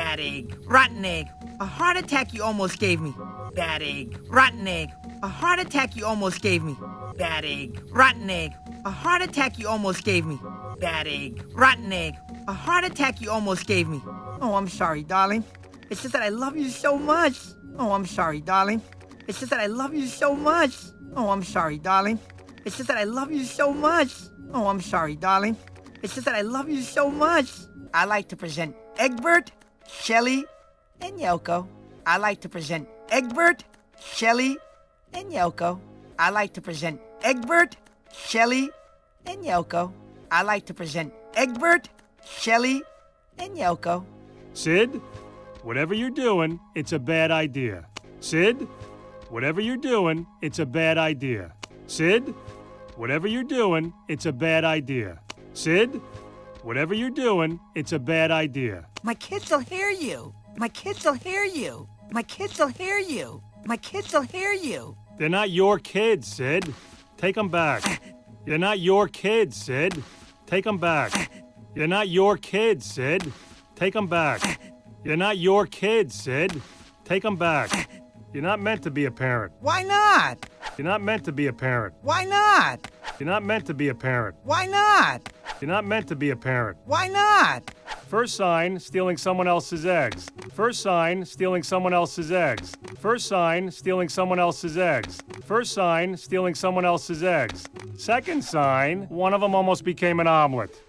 Bad egg, rotten egg, a heart attack you almost gave me. Bad egg, rotten egg, a heart attack you almost gave me. Bad egg, rotten egg, a heart attack you almost gave me. Bad egg, rotten egg, a heart attack you almost gave me. Oh, I'm sorry, darling. It's just that I love you so much. Oh, I'm sorry, darling. It's just that I love you so much. Oh, I'm sorry, darling. It's just that I love you so much. Oh, I'm sorry, darling. It's just that I love you so much. I like to present Egbert, Shelley, and Yoko. I like to present Egbert, Shelley, and Yoko. I like to present Egbert, Shelley, and Yoko. I like to present Egbert, Shelley, and Yoko. Sid, whatever you're doing, it's a bad idea. Sid, whatever you're doing, it's a bad idea. Sid, whatever you're doing, it's a bad idea. Sid, whatever you're doing, it's a bad idea. My kids will hear you. My kids will hear you. My kids will hear you. My kids will hear you. They're not your kids, Sid. Take them back. They're not your kids, Sid. Take them back. They're not your kids, Sid. Take them back. They're not your kids, Sid. Take them back. You're not meant to be a parent. Why not? You're not meant to be a parent. Why not? You're not meant to be a parent. Why not? You're not meant to be a parent. Why not? First sign, stealing someone else's eggs. First sign, stealing someone else's eggs. First sign, stealing someone else's eggs. First sign, stealing someone else's eggs. Second sign, one of them almost became an omelet.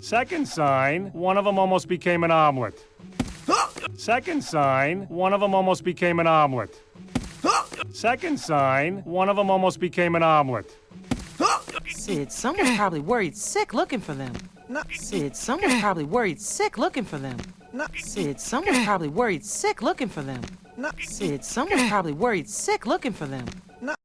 Second sign, one of them almost became an omelet. Second sign, one of them almost became an omelet. Second sign, one of them almost became an omelet. Sid, someone's probably worried sick looking for them. No. Sid, someone's probably worried sick looking for them. No. Sid, someone's probably worried sick looking for them. No. Sid, someone's probably worried sick looking for them. No.